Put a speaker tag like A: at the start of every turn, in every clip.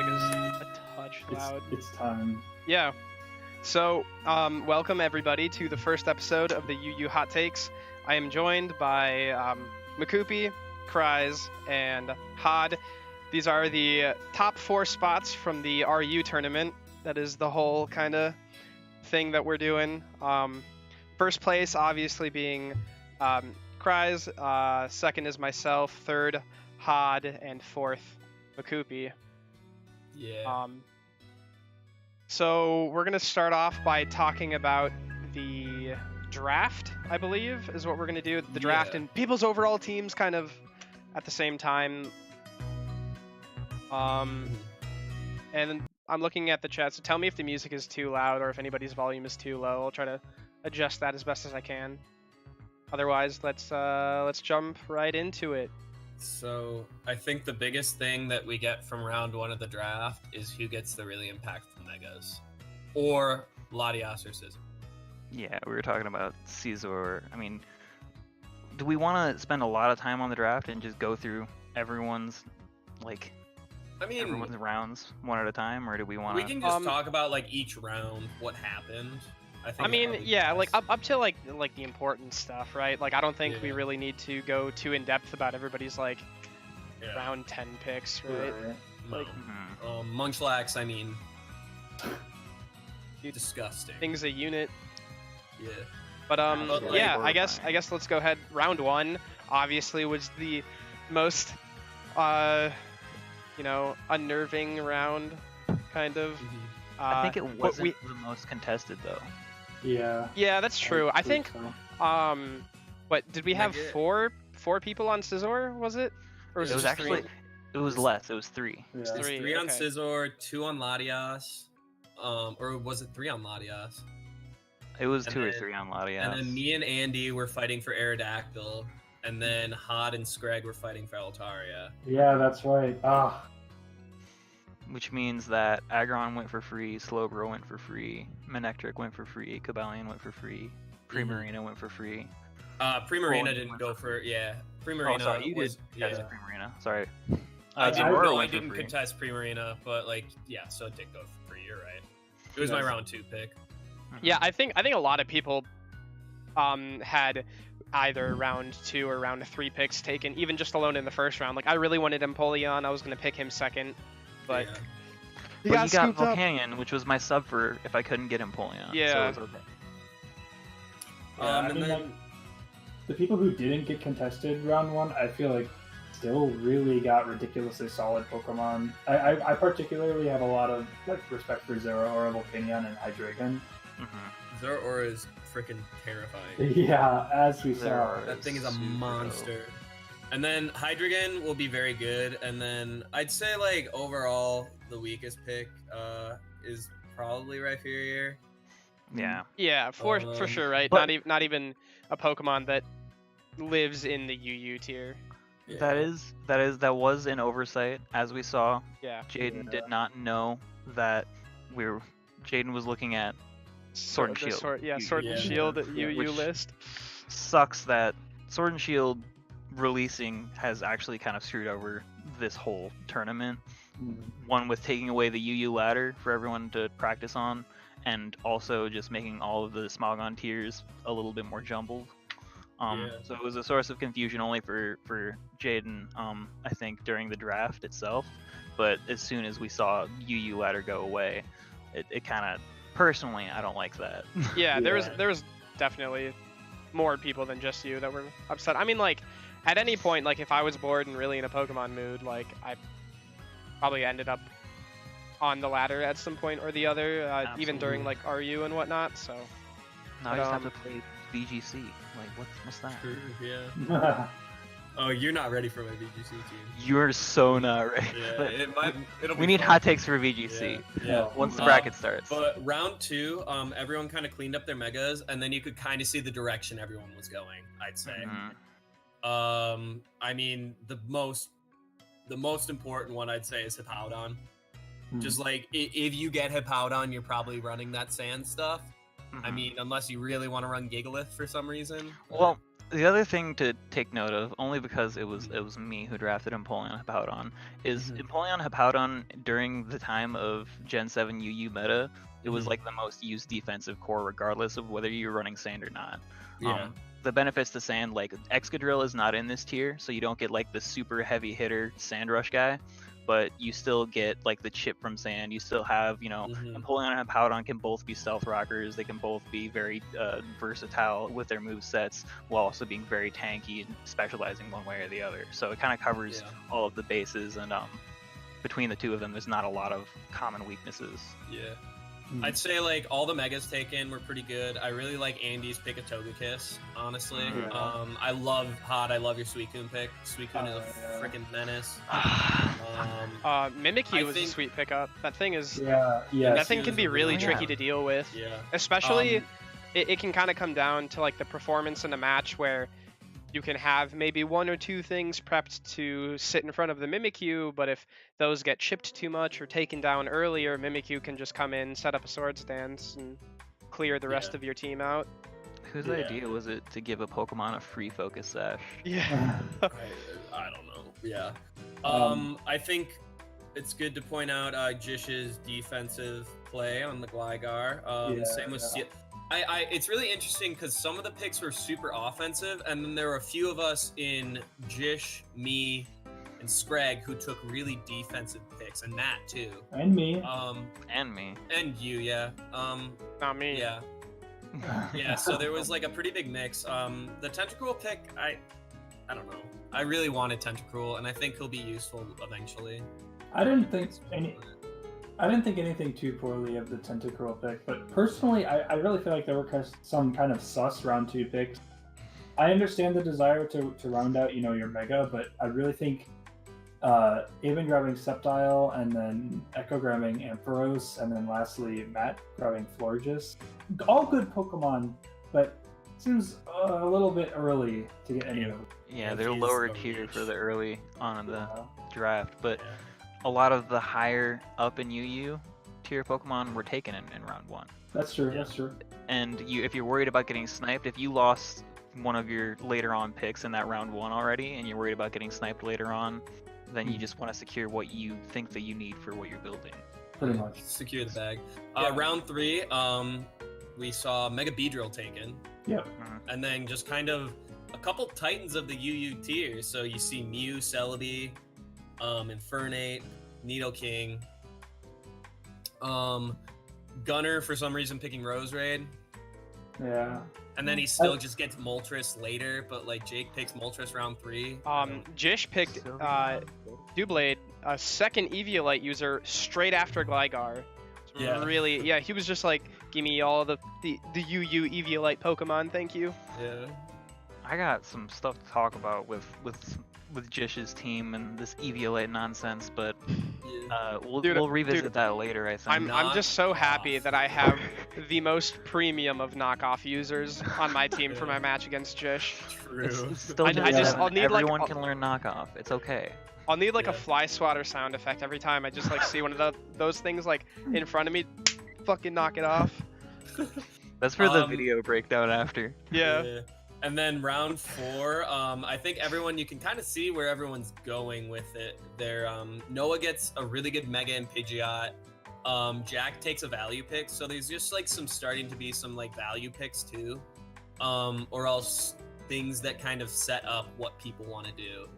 A: music is a touch loud.
B: It's time.
A: Yeah. So, welcome everybody to the first episode of the UU Hot Takes. I am joined by Makupi, Kryze, and Had. These are the top 4 spots from the RU tournament. That is the whole kind of thing that we're doing. First place, obviously, being Kryze. Second is myself. Third, Had, and fourth, Makupi.
C: Yeah.
A: So we're gonna start off by talking about the draft, I believe, is what we're gonna do. The draft and people's overall teams, kind of at the same time. And I'm looking at the chat, so tell me if the music is too loud or if anybody's volume is too low. I'll try to adjust that as best as I can. Otherwise, let's jump right into it.
C: So I think the biggest thing that we get from round 1 of the draft is who gets the really impactful megas, or Latias or Scissor.
D: Yeah, we were talking about Caesar. I mean, do we want to spend a lot of time on the draft and just go through everyone's everyone's rounds one at a time, or do we want to?
C: We can just talk about like each round, what happened.
A: I mean, yeah, like up to like the important stuff, right? Like I don't think we really need to go too in depth about everybody's round 10 picks, right?
C: Like Munchlax, I mean, disgusting.
A: Thing's a unit.
C: Yeah.
A: But yeah, I guess let's go ahead. Round 1 obviously was the most unnerving round, kind of.
D: I think it wasn't the most contested though.
B: Yeah.
A: Yeah, that's true. I think
B: so.
A: What did we have? Four people on Scizor, was it? Or
D: It was actually it was less. It was 3.
B: Yeah.
C: It's 3 on Scizor, 2 on Latias, or was it 3 on Latias?
D: It was 2 or 3 on Latias.
C: And then me and Andy were fighting for Aerodactyl, and then Had and Screg were fighting for Altaria.
B: Yeah, that's right.
D: Which means that Aggron went for free, Slowbro went for free, Manectric went for free, Cobalion went for free, Primarina went for free.
C: Primarina didn't go for Primarina.
D: Oh, sorry, you
C: was,
D: did. Yeah, Primarina. Sorry.
C: I
D: Aurora
C: didn't contest Primarina, but so it did go for free. You're right. It was my round 2 pick.
A: Yeah, I think a lot of people had either round 2 or round 3 picks taken, even just alone in the first round. Like I really wanted Empoleon. I was gonna pick him second, but
D: you got Volcanion, which was my sub for if I couldn't get Empoleon.
A: Yeah.
D: So it was
B: Yeah,
C: and then
B: the people who didn't get contested round 1, I feel like still really got ridiculously solid Pokemon. I particularly have a lot of respect for Zeraora, Volcanion, and Hydreigon.
C: Zeraora is freaking terrifying.
B: Yeah, as we saw.
C: That thing is a monster. And then Hydreigon will be very good, and then I'd say overall the weakest pick is probably Rhyperior.
D: Yeah.
A: Yeah, for sure, right?
D: But
A: not even a Pokemon that lives in the UU tier.
D: Yeah. That was an oversight, as we saw.
A: Yeah.
D: Jaden did not know that Jaden was looking at Sword and Shield.
A: Sword and Shield UU list.
D: Sucks that Sword and Shield releasing has actually kind of screwed over this whole tournament. One with taking away the UU ladder for everyone to practice on, and also just making all of the Smogon tiers a little bit more jumbled. So it was a source of confusion only for Jaden, I think, during the draft itself. But as soon as we saw UU ladder go away, it kind of, personally, I don't like that.
A: Yeah, there was definitely more people than just you that were upset. I mean, at any point, if I was bored and really in a Pokemon mood, I probably ended up on the ladder at some point or the other, even during RU and whatnot. So
D: now I just have to play VGC. What's that?
C: Yeah. Oh, you're not ready for my VGC team.
D: You're so not ready.
C: Yeah,
D: we need hot takes for VGC.
C: Yeah.
D: Once the bracket starts.
C: But round 2, everyone kind of cleaned up their megas, and then you could kind of see the direction everyone was going, I'd say. I mean, the most important one I'd say is Hippowdon. Just if you get Hippowdon, you're probably running that sand stuff. I mean, unless you really want to run Gigalith for some reason.
D: Well, The other thing to take note of, only because it was me who drafted Empoleon Hippowdon, is Empoleon Hippowdon during the time of Gen 7 UU meta, it was like the most used defensive core regardless of whether you're running Sand or not.
C: Yeah.
D: The benefits to Sand, like Excadrill is not in this tier, so you don't get like the super heavy hitter Sand Rush guy, but you still get like the chip from Sand. You still have, Empoleon and Hippowdon can both be stealth rockers. They can both be very versatile with their move sets while also being very tanky and specializing one way or the other. So it kind of covers all of the bases, and between the two of them, there's not a lot of common weaknesses.
C: Yeah. I'd say like all the megas taken were pretty good. I really like Andy's pick of Togekiss, honestly. I love Hod. I love your Suicune pick. Suicune is a freaking menace.
A: Mimikyu was a sweet pickup. That thing is
B: that
A: thing can be really tricky to deal with.
C: Yeah.
A: Especially it can kind of come down to like the performance in a match where you can have maybe one or two things prepped to sit in front of the Mimikyu, but if those get chipped too much or taken down earlier, Mimikyu can just come in, set up a Swords Dance, and clear the rest of your team out.
D: Whose idea was it to give a Pokemon a free Focus Sash?
A: Yeah.
C: I don't know. Yeah. I think it's good to point out Jish's defensive play on the Gligar. Same with it's really interesting because some of the picks were super offensive, and then there were a few of us in Jish, me, and Scrag who took really defensive picks, and Matt too.
B: And me.
D: And me.
C: And you, yeah.
A: Not me.
C: Yeah. Yeah, so there was like a pretty big mix. The Tentacruel pick, I don't know. I really wanted Tentacruel, and I think he'll be useful eventually.
B: I didn't think anything too poorly of the Tentacruel pick, but personally, I really feel like there were some kind of sus round 2 picks. I understand the desire to round out, your Mega, but I really think Aben grabbing Sceptile, and then Echo grabbing Ampharos, and then lastly Matt grabbing Florges. All good Pokemon, but seems a little bit early to get any of them.
D: Yeah, they're lower tier for the early on in the draft, but a lot of the higher up in UU tier Pokemon were taken in round 1.
B: That's true. That's true.
D: And if you're worried about getting sniped, if you lost one of your later on picks in that round 1 already, and you're worried about getting sniped later on, then you just want to secure what you think that you need for what you're building.
B: Pretty much.
C: Secure the bag. Round 3, we saw Mega Beedrill taken.
B: Yep.
C: And then just kind of a couple titans of the UU tier. So you see Mew, Celebi, Infernape, Nidoking, Gunner for some reason picking Roserade.
B: Yeah.
C: And then he still just gets Moltres later, but like Jake picks Moltres round 3.
A: Jish picked Doublade, a second Eviolite user, straight after Gligar. Really, he was just like, give me all the UU Eviolite Pokemon, thank you.
C: Yeah.
D: I got some stuff to talk about with Jish's team and this Eviolite nonsense, but we'll revisit that later, I think.
A: I'm just so happy that I have the most premium of knockoff users on my team for my match against Jish.
C: True.
A: I'll need
D: everyone can learn knockoff. It's okay.
A: I'll need like a fly swatter sound effect every time I just like see one of those things like in front of me, fucking knock it off.
D: That's for the video breakdown after.
A: Yeah.
C: And then round 4, I think you can kind of see where everyone's going with it. Noah gets a really good Mega and Pidgeot. Jack takes a value pick, so there's just like starting to be some like value picks too, or else things that kind of set up what people want to do.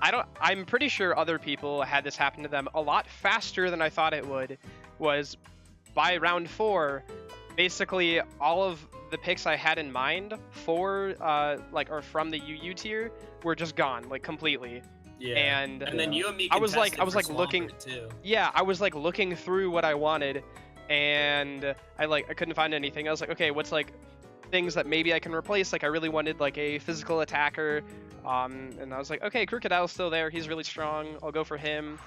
A: I'm pretty sure other people had this happen to them a lot faster than I thought it would. Was by round 4, basically all of the picks I had in mind for from the UU tier were just gone, like completely.
C: Yeah.
A: And
C: then you and me
A: I was like looking
C: too.
A: Yeah, I was like looking through what I wanted, and I couldn't find anything. I was like, okay, what's like things that maybe I can replace? Like I really wanted like a physical attacker, and I was like, okay, Crocodile's still there, he's really strong, I'll go for him.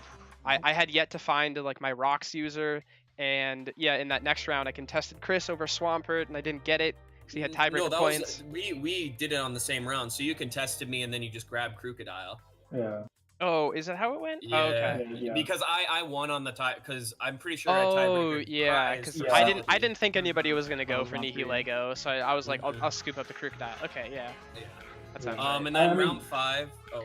A: I had yet to find like my rocks user, and in that next round I contested Chris over Swampert, and I didn't get it because he had tiebreaker points.
C: We did it on the same round, so you contested me and then you just grabbed Crocodile.
B: Yeah.
A: Oh, is that how it went?
C: Yeah,
A: Oh, okay.
B: Yeah.
C: because I won on the tie because I'm pretty sure I
A: Oh
C: tiebreaker
A: yeah,
C: Prize
A: because
C: for
B: Yeah.
A: I
C: Salty.
A: didn't think anybody was gonna go
B: Oh,
A: for
B: round three.
A: Nihilego, so I was like,
C: Mhm.
A: I'll scoop up the Crocodile. Okay, yeah,
C: Yeah.
A: that sounds
B: Yeah.
A: right.
C: And then
B: I mean-
C: round 5. Oh,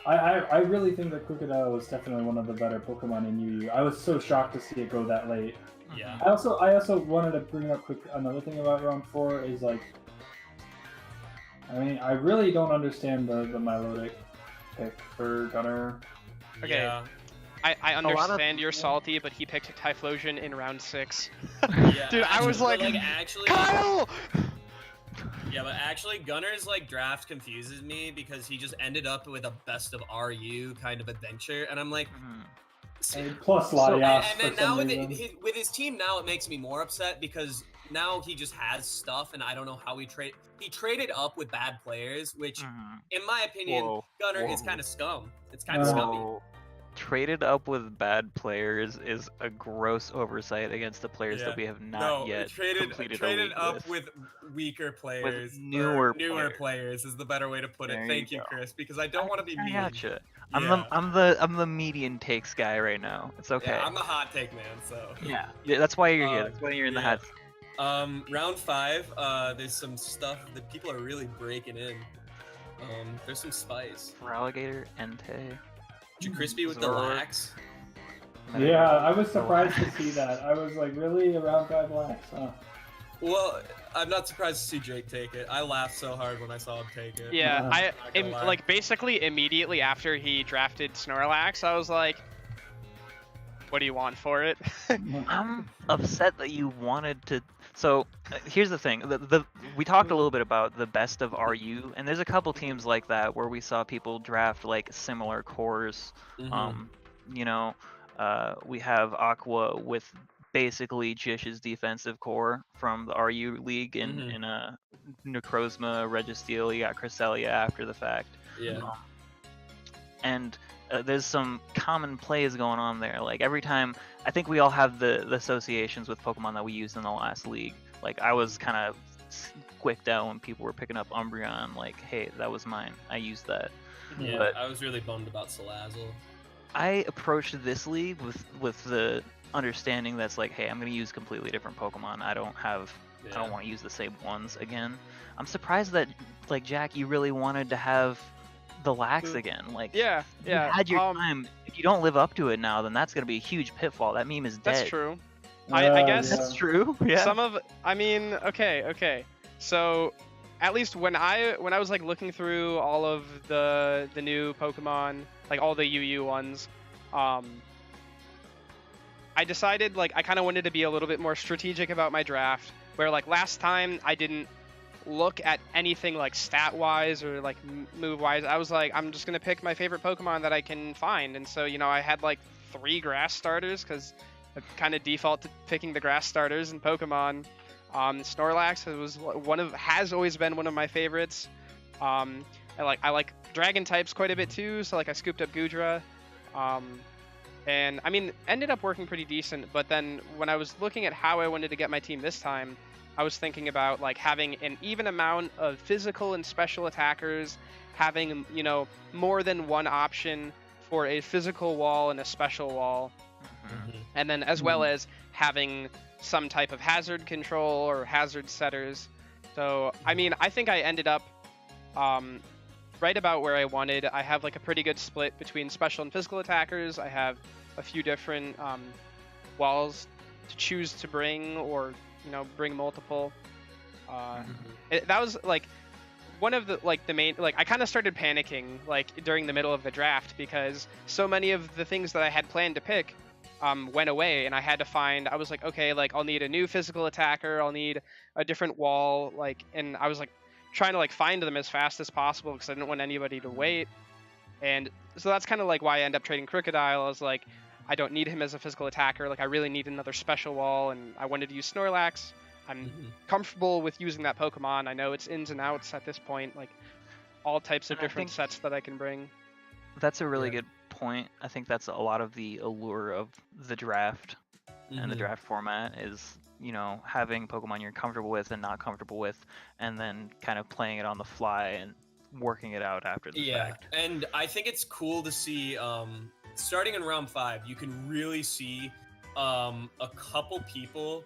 B: I really think that Crocodile was definitely one of the better Pokemon in UU. I was so shocked to see it go that late.
C: yeah.
B: I also wanted to bring up another thing about round 4 is like, I mean, I really don't understand the Milotic pick for Gunner.
A: Okay.
C: Yeah.
A: I
D: lot of
A: understand you're
D: people-
A: salty, but he picked Typhlosion in round 6.
C: Yeah,
A: Dude, I was
C: actually-
A: like,
C: actually,
A: Kyle!
C: yeah, but actually, Gunner's like draft confuses me because he just ended up with a best of RU kind of adventure, and I'm like,
D: Mhm.
C: see,
B: And plus
C: and,
B: Latias
C: and then
B: for
C: now
B: some
C: with,
B: reason.
C: with his team now, it makes me more upset because now he just has stuff, and I don't know how he traded up with bad players, which,
D: Mhm.
C: in my opinion,
D: Whoa,
C: Gunner is
D: whoa.
C: kind of scum. It's kind of
B: Oh.
C: scummy.
D: Whoa. Traded up with bad players is a gross oversight against the players
C: Yeah.
D: that we have not
C: No,
D: yet
C: traded
D: completed a
C: traded
D: league
C: up
D: with.
C: weaker players, or
D: newer
C: newer
D: players.
C: players is the better way to put it.
D: There
C: Thank
D: you
C: you,
D: go.
C: Chris, because I don't want to be
D: I
C: mean.
D: gotcha.
C: Yeah.
D: I'm the median takes guy right now. It's okay.
C: Yeah, I'm the hot take man. So
D: Yeah, that's why you're here.
C: Uh,
D: That's why you're in the
C: yeah.
D: hot.
C: round 5. There's some stuff that people are really breaking in. There's some spice.
D: Alligator, Entei.
C: Crispy with the
D: Zoroark.
C: lax.
B: Yeah, I was surprised to see that. I was like, really? Around 5 lakhs? Huh.
C: Well, I'm not surprised to see Jake take it. I laughed so hard when I saw him take it.
A: Yeah,
B: Uh,
A: I
C: Not gonna lie.
A: like basically immediately after he drafted Snorlax, I was like, what do you want for it?
D: I'm upset that you wanted to. So here's the thing. We talked a little bit about the best of RU, and there's a couple teams like that where we saw people draft like similar cores.
C: Mhm.
D: You know, we have Aqua with basically Jish's defensive core from the RU league in
C: Mhm.
D: in Necrozma, Registeel. You got Cresselia after the fact.
C: Yeah.
D: And there's some common plays going on there. Like every time, I think we all have the associations with Pokemon that we used in the last league. Like I was kind of squicked out when people were picking up Umbreon. Like, hey, that was mine. I used that.
C: Yeah.
D: But-
C: I was really bummed about Salazzle.
D: I approached this league with the understanding that's like, hey, I'm gonna use completely different Pokemon. I don't
C: Yeah.
D: want to use the same ones again. I'm surprised that like Jack, you really wanted to have the lax again. Like,
A: Yeah,
D: you
A: yeah.
D: had your time. If you don't live up to it now, then that's gonna be a huge pitfall. That meme is dead.
A: That's true. I guess-
D: That's true. Yeah.
A: Some of, I mean, okay. So, at least when I was like looking through all of the new Pokemon, like all the UU ones, I decided like I kind of wanted to be a little bit more strategic about my draft. Where like last time I didn't look at anything like stat wise or like move wise. I was like, I'm just gonna pick my favorite Pokemon that I can find, and so I had like 3 grass starters because I kind of default to picking the grass starters in Pokemon. Snorlax has always been one of my favorites. I like dragon types quite a bit too, so like I scooped up Goodra. And I mean, ended up working pretty decent, but then when I was looking at how I wanted to get my team this time, I was thinking about like having an even amount of physical and special attackers, having, more than one option for a physical wall and a special wall,
D: Mhm.
A: and then as well as having some type of hazard control or hazard setters. So, I mean, I think I ended up right about where I wanted. I have like a pretty good split between special and physical attackers. I have a few different walls to choose to bring, or bring multiple. That was like one of the main, like I kind of started panicking like during the middle of the draft because so many of the things that I had planned to pick went away, and I had to find. I was like, okay, like I'll need a new physical attacker, I'll need a different wall, like, and I was like trying to like find them as fast as possible because I didn't want anybody to wait. And so that's kind of like why I end up trading Crocodile. I was like, I don't need him as a physical attacker. Like I really need another special wall, and I wanted to use Snorlax. I'm comfortable with using that Pokemon. I know its ins and outs at this point, like all types of
D: And I
A: different
D: think-
A: sets that I can bring.
D: That's a really
C: Yeah.
D: good point. I think that's a lot of the allure of the draft and the draft format is, having Pokemon you're comfortable with and not comfortable with, and then kind of playing it on the fly and working it out after the
C: Yeah,
D: fact.
C: and I think it's cool to see, starting in round 5, you can really see a couple people.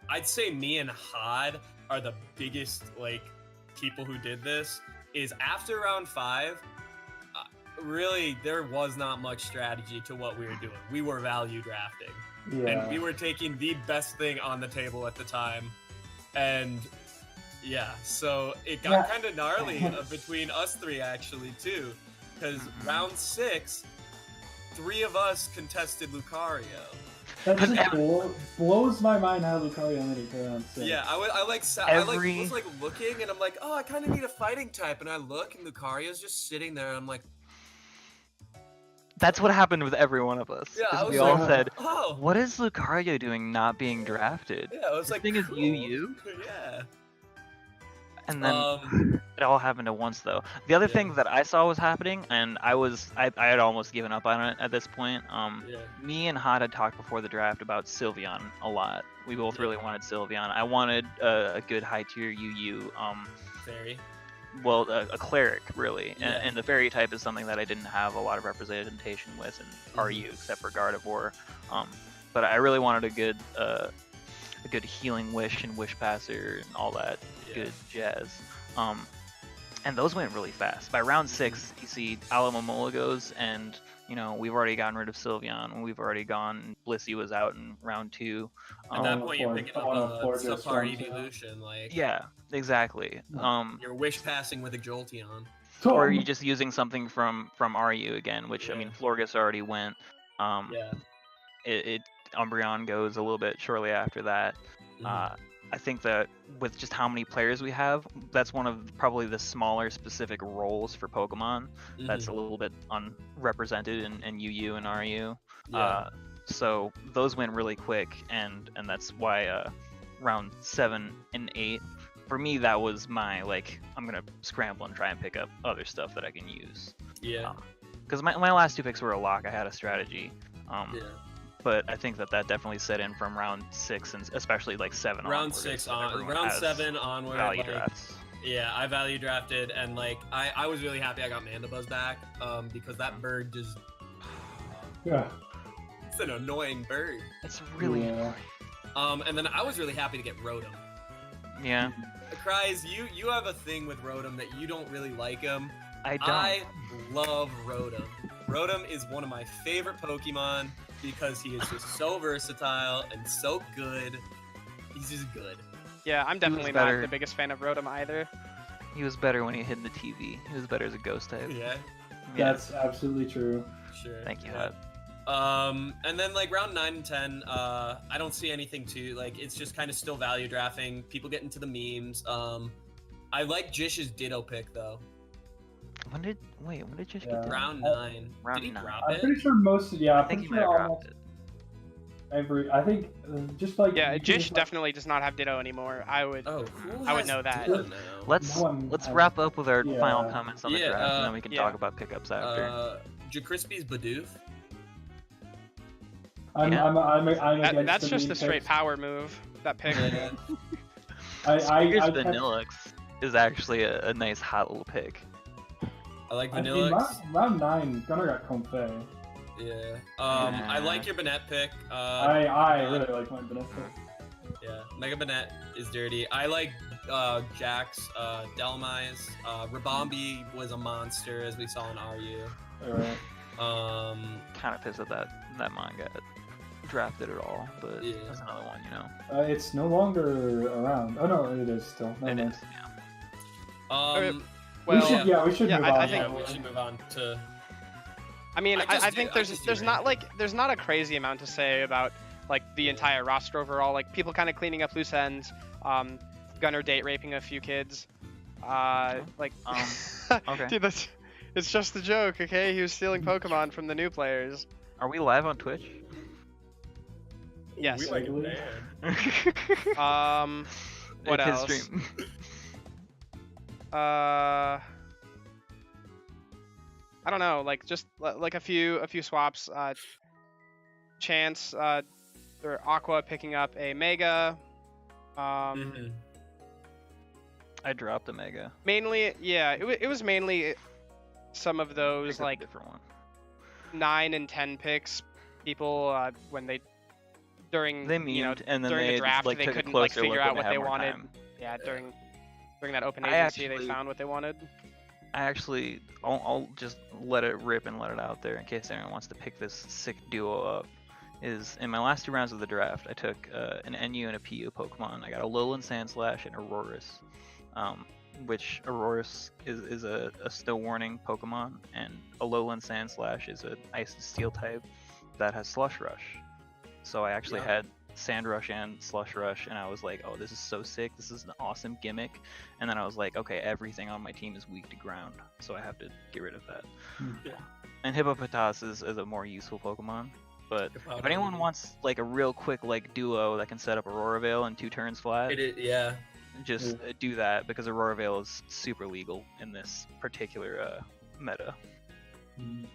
C: I'd say me and Had are the biggest like people who did this. Is after round 5, really there was not much strategy to what we were doing. We were value drafting, and we were taking the best thing on the table at the time, and yeah, so it got kind of gnarly between us 3 actually too, because round 6, 3 of us contested Lucario.
B: That just blows my mind how Lucario made it to round 6.
C: Yeah, I was like looking, and I'm like, oh, I kind of need a fighting type, and I look, and Lucario's just sitting there, and I'm like,
D: that's what happened with every one of us.
C: Yeah, I was
D: we all
C: like,
D: said,
C: oh.
D: "What is Lucario doing not being drafted?"
C: Yeah, I was
D: this
C: like,
D: thing is
C: cool.
D: UU.
C: Yeah.
D: And then it all happened at once, though. The other thing that I saw was happening, and I had almost given up on it at this point. Me and Had had talked before the draft about Sylveon a lot. We both really wanted Sylveon. I wanted a good high tier UU.
C: Fairy.
D: Well, a cleric, really. And the fairy type is something that I didn't have a lot of representation with in RU, except for Gardevoir. But I really wanted a good healing wish and wish passer and all that good jazz. And those went really fast. By round 6, you see Alomomola goes, and we've already gotten rid of Sylveon. We've already gone. Blissey was out in round 2.
C: At that point, you're picking up a subpar evolution, like
D: yeah, exactly.
C: You're wish passing with a Jolteon,
D: or you're just using something from RU again, which I mean, Florges already went. Umbreon goes a little bit shortly after that. I think that with just how many players we have, that's one of probably the smaller specific roles for Pokemon that's a little bit unrepresented in UU and RU. So those went really quick, and that's why round 7 and 8, for me, that was my, like, I'm going to scramble and try and pick up other stuff that I can use.
C: Yeah.
D: Because my last 2 picks were a lock. I had a strategy. But I think that definitely set in from round 6, and especially like 7
C: round 6 on round 7 onward.
D: Value drafts.
C: Yeah, I value drafted, and like I was really happy I got Mandibuzz back, because that bird just it's an annoying bird.
D: It's really annoying.
C: And then I was really happy to get Rotom.
D: Yeah.
C: Cries, you have a thing with Rotom that you don't really like him.
D: I don't.
C: I love Rotom. Rotom is one of my favorite Pokemon because he is just so versatile and so good. He's just good.
A: Yeah, I'm definitely not the biggest fan of Rotom either.
D: He was better when he hit the TV. He was better as a ghost type.
C: Yeah.
B: That's absolutely true.
C: Sure.
D: Thank you, Hut.
C: And then like round 9 and 10, I don't see anything too, like, it's just kind of still value drafting. People get into the memes. I like Jish's Ditto pick though.
D: When did Jish get that?
C: Round 9.
D: Round
C: did he
D: 9.
C: drop
B: I'm
C: it?
B: pretty sure most. Yeah,
D: I think he might have dropped it.
B: I think just like
A: Jish definitely does not have Ditto anymore. I would know that.
D: Let's wrap up with our final comments on the draft, and then we can talk about pickups after.
C: Jacrispy's Bidoof.
A: That's just a straight power move. That pick.
D: Vanillix is actually a nice hot little pick.
C: I like Vanillix.
B: Round 9, Gunnar got Comfey.
C: Yeah. I like your Banette pick.
B: I really like my Banette pick.
C: Yeah, Mega Banette is dirty. I like Jax, Dhelmise. Rabombi was a monster, as we saw in RU.
B: Alright.
D: Kind of pissed that mine got drafted at all, but that's another one,
B: It's no longer around. Oh no, it is still.
D: It is,
C: yeah.
B: We should move on.
C: I think we should move on to.
A: I mean, I think there's not a crazy amount to say about like the entire roster overall. Like people kind of cleaning up loose ends. Gunnar date raping a few kids. Okay. Dude, it's just a joke, okay? He was stealing Pokemon from the new players.
D: Are we live on Twitch?
A: Yes.
C: We like it
A: what else? I don't know, like just like a few swaps. Chance or Aqua picking up a Mega.
D: I I dropped a Mega.
A: Mainly, yeah, it was mainly some of those
D: Picked up a
A: like
D: different one.
A: 9 and 10 picks. People when they during
D: They
A: you know
D: memed, and then
A: during the
D: they
A: draft
D: like
A: they
D: took a
A: couldn't like
D: closer
A: figure
D: look
A: out
D: when
A: what they
D: had more
A: wanted.
D: time.
A: Yeah, during that open
D: I
A: agency they
D: actually-
A: found what they wanted.
D: I'll just let it rip and let it out there in case anyone wants to pick this sick duo up. Is in my last 2 rounds of the draft, I took an NU and a PU Pokemon. I got a Alolan Sandslash and Aurorus, which Aurorus is a Snow Warning Pokemon, and Alolan Sandslash is an Ice and Steel type that has Slush Rush. So I actually had Sand Rush and Slush Rush, and I was like, oh, this is so sick. This is an awesome gimmick. And then I was like, okay, everything on my team is weak to ground, so I have to get rid of that.
C: Yeah.
D: And Hippopotas is a more useful Pokemon. But if anyone wants like a real quick like duo that can set up Aurora Veil in 2 turns flat,
C: yeah.
D: just do that, because Aurora Veil is super legal in this particular meta.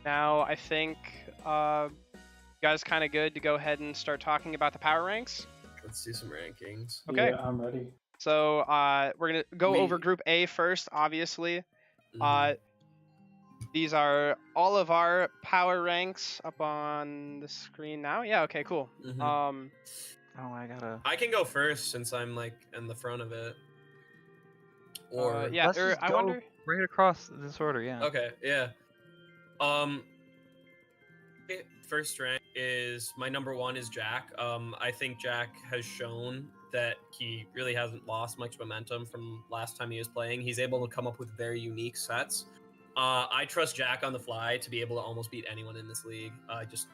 A: Now I think you guys kind of good to go ahead and start talking about the power ranks.
C: Let's do some rankings.
A: Okay.
B: Yeah, I'm ready.
A: So we're gonna go over Group A first, obviously.
C: Mhm.
A: These are all of our power ranks up on the screen now. Yeah. Okay. Cool.
C: Mhm.
D: Oh, I gotta.
C: I can go first since I'm like in the front of it. Or
A: yeah.
D: Let's just
A: I
D: go
A: wonder.
D: right across this order, yeah.
C: okay, yeah. First rank is my number 1 is Jack. I think Jack has shown that he really hasn't lost much momentum from last time he was playing. He's able to come up with very unique sets. I trust Jack on the fly to be able to almost beat anyone in this league. Just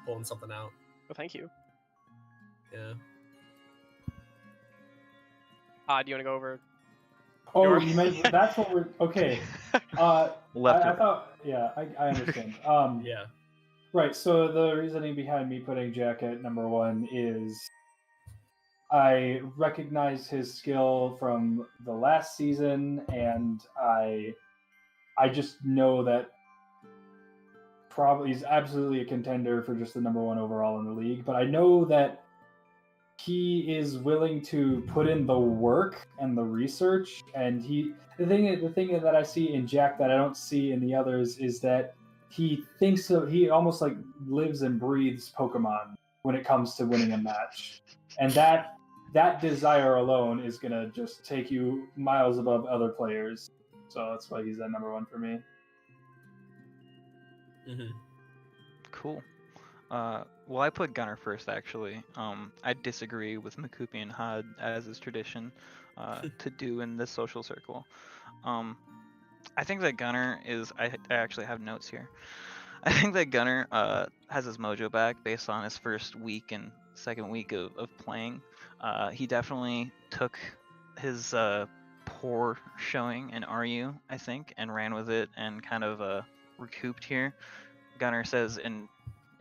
C: pulling something out.
A: Well, thank you.
C: Yeah.
A: Do you want to go over?
B: Oh,
A: Your-
B: you meant that's what we're okay.
D: Left
B: I
D: or
B: thought, yeah, I understand.
C: Yeah.
B: Right. So the reasoning behind me putting Jack at number 1 is I recognize his skill from the last season, and I just know that probably he's absolutely a contender for just the number 1 overall in the league. But I know that he is willing to put in the work and the research, and the thing that I see in Jack that I don't see in the others is that he thinks of, he almost like lives and breathes Pokemon when it comes to winning a match, and that desire alone is gonna just take you miles above other players. So that's why he's at number 1 for me.
C: Mm-hmm.
D: Cool. Well, I put Gunner first, actually. I disagree with Makupi and Had, as is tradition to do in this social circle. I think that Gunner is... I actually have notes here. I think that Gunner has his mojo back based on his first week and second week of playing. He definitely took his poor showing in RU, I think, and ran with it and kind of recouped here. Gunner says in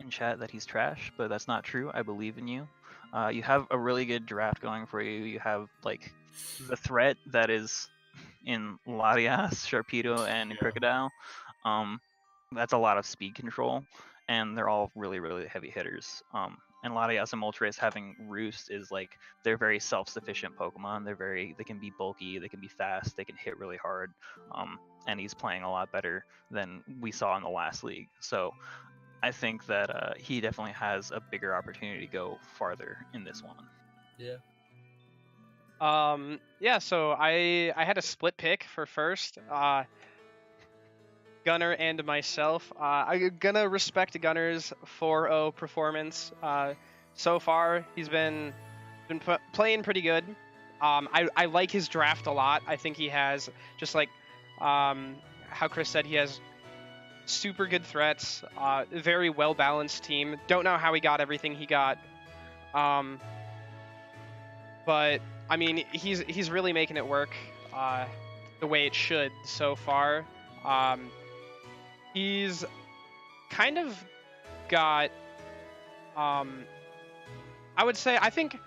D: chat that he's trash, but that's not true. I believe in you. You have a really good draft going for you. You have like the threat that is in Latias, Sharpedo, and Crocodile. That's a lot of speed control, and they're all really, really heavy hitters. And Latias and Moltres having Roost is like, they're very self-sufficient Pokemon. They can be bulky, they can be fast, they can hit really hard. And he's playing a lot better than we saw in the last league. So I think that he definitely has a bigger opportunity to go farther in this one.
C: Yeah.
A: Yeah, so I had a split pick for first. Gunner and myself. I'm gonna respect Gunner's 4-0 performance. So far, he's been playing pretty good. I like his draft a lot. I think he has, just like how Chris said, he has super good threats. Very well balanced team. Don't know how he got everything he got. But I mean, he's really making it work the way it should so far. He's kind of got, I would say, I think,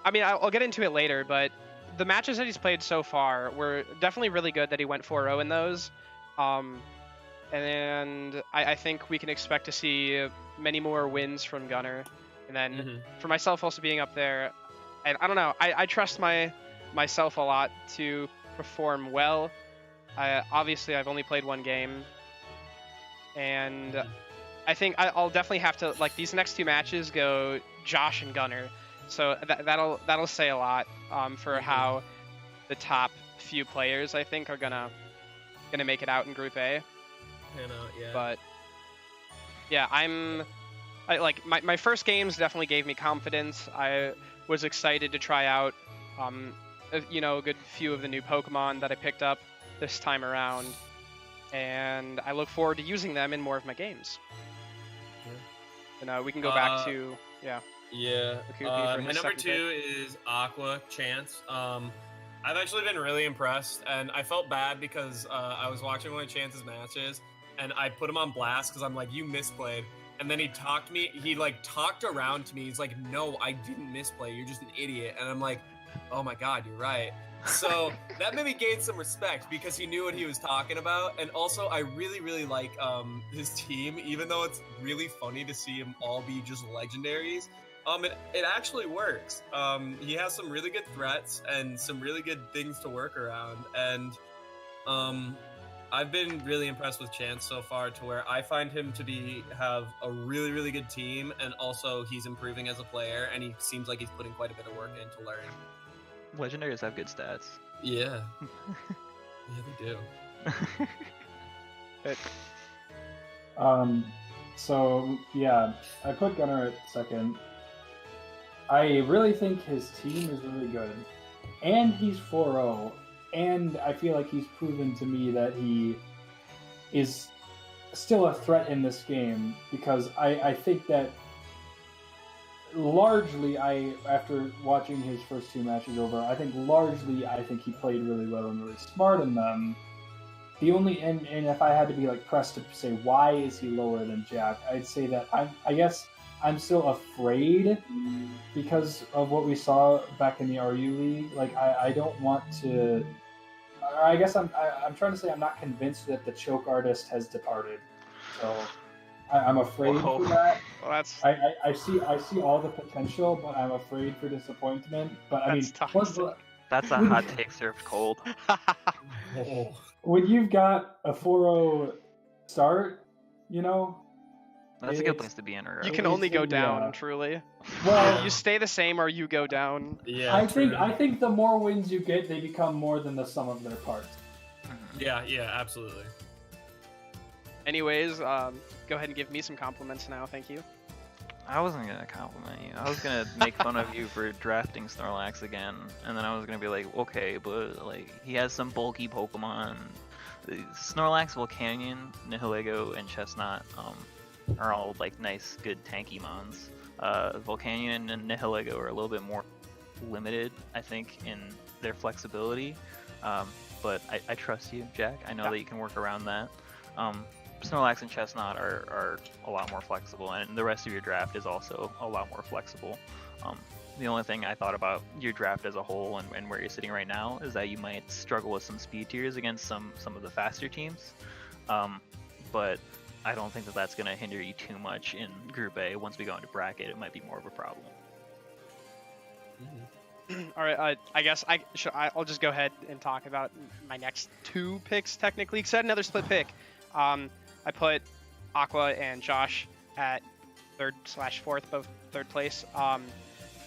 A: I mean, I'll get into it later, but the matches that he's played so far were definitely really good that he went 4-0 in those. And I think we can expect to see many more wins from Gunner. And then for myself also being up there, and I don't know, I trust my myself a lot to perform well. Obviously, I've only played one game, and I think I'll definitely have to, like, these next 2 matches go Josh and Gunnar, so that'll say a lot for how the top few players I think are gonna make it out in Group A.
C: Yeah.
A: But yeah, my first games definitely gave me confidence. I was excited to try out a good few of the new Pokemon that I picked up this time around, and I look forward to using them in more of my games. And we can go back to
C: my number 2 is Aqua Chance. I've actually been really impressed, and I felt bad because I was watching one of Chance's matches, and I put him on blast because I'm like, you misplayed. And then he talked around to me. He's like, no, I didn't misplay. You're just an idiot. And I'm like, oh my God, you're right. So that made me gain some respect because he knew what he was talking about. And also, I really, really like his team, even though it's really funny to see them all be just legendaries. It actually works. He has some really good threats and some really good things to work around. And I've been really impressed with Chance so far, to where I find him to have a really, really good team, and also he's improving as a player, and he seems like he's putting quite a bit of work into learning.
D: Legendaries have good stats.
C: Yeah. Yeah, they do.
B: So yeah, I put Gunnar at second. I really think his team is really good, and he's 4-0, and I feel like he's proven to me that he is still a threat in this game, because I think that largely, after watching his first 2 matches over, I think he played really well and really smart in them. The only, and if I had to be like pressed to say why is he lower than Jack, I'd say that I guess I'm still afraid because of what we saw back in the RU League. Like, I don't want to. I guess I'm trying to say I'm not convinced that the choke artist has departed. So I'm afraid for that.
A: Well, that's
B: I see all the potential, but I'm afraid for disappointment. But I mean,
D: that's a hot take served cold.
B: When you've got a 4-0 start,
D: that's a good place to be in.
A: You can only go down, truly.
B: Well,
A: you stay the same or you go down.
C: Yeah,
B: I think the more wins you get, they become more than the sum of their parts.
C: Yeah, absolutely.
A: Anyways, go ahead and give me some compliments now. Thank you.
D: I wasn't gonna compliment you. I was gonna make fun of you for drafting Snorlax again, and then I was gonna be like, okay, but like he has some bulky Pokemon. Snorlax, Volcanion, Nihilego, and Chestnut are all like nice, good tanky mons. Volcanion and Nihilego are a little bit more limited, I think, in their flexibility. But I trust you, Jack. I know that you can work around that. Snorlax and Chestnut are a lot more flexible, and the rest of your draft is also a lot more flexible. The only thing I thought about your draft as a whole and where you're sitting right now is that you might struggle with some speed tiers against some of the faster teams. But I don't think that that's going to hinder you too much in Group A. Once we go into bracket, it might be more of a problem.
A: All right, I guess I'll just go ahead and talk about my next 2 picks, technically, because I had another split pick. I put Aqua and Josh at 3rd/4th, both 3rd place.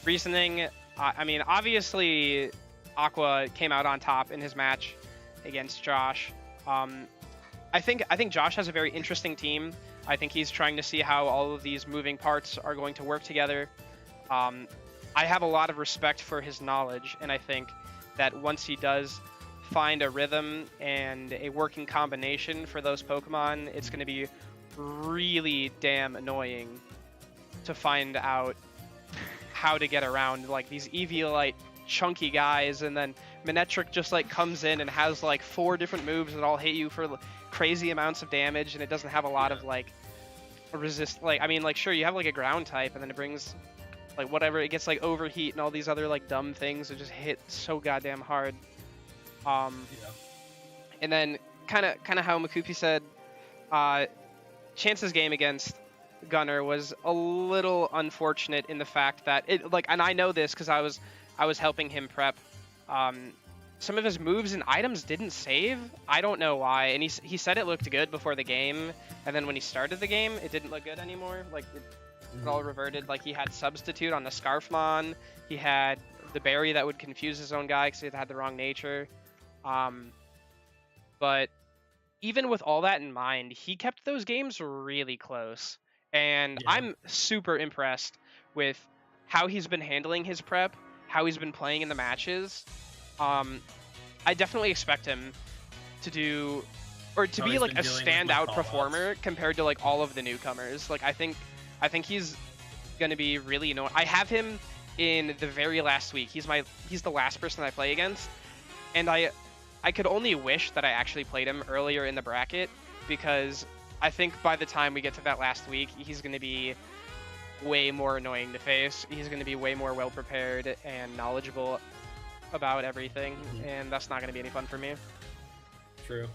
A: Reasoning, I mean, obviously, Aqua came out on top in his match against Josh. I think Josh has a very interesting team. I think he's trying to see how all of these moving parts are going to work together. I have a lot of respect for his knowledge, and I think that once he does find a rhythm and a working combination for those Pokemon, it's going to be really damn annoying to find out how to get around like these Eviolite chunky guys, and then Manectric just like comes in and has like 4 different moves that all hit you for crazy amounts of damage, and it doesn't have a lot of like resist. Like, I mean, like, sure, you have like a ground type, and then it brings like whatever, it gets like overheat and all these other like dumb things that just hit so goddamn hard. And then kind of how Makupi said, Chance's game against Gunnar was a little unfortunate in the fact that it, like, and I know this because I was helping him prep some of his moves and items didn't save. I don't know why. And he said it looked good before the game, and then when he started the game, it didn't look good anymore. Like it all reverted. Like he had substitute on the Scarfmon. He had the berry that would confuse his own guy because it had the wrong nature. But even with all that in mind, he kept those games really close. And
C: Yeah.
A: I'm super impressed with how he's been handling his prep, how he's been playing in the matches. I definitely expect him to do, or to
C: How
A: be
C: he's
A: like
C: been
A: a
C: dealing with, like,
A: standout
C: call-outs.
A: performer compared to like all of the newcomers. Like I think he's gonna be really annoying. I have him in the very last week. He's the last person I play against, and I could only wish that I actually played him earlier in the bracket, because I think by the time we get to that last week, he's gonna be way more annoying to face. He's gonna be way more well prepared and knowledgeable about everything, and that's not going to be any fun for me.
C: True.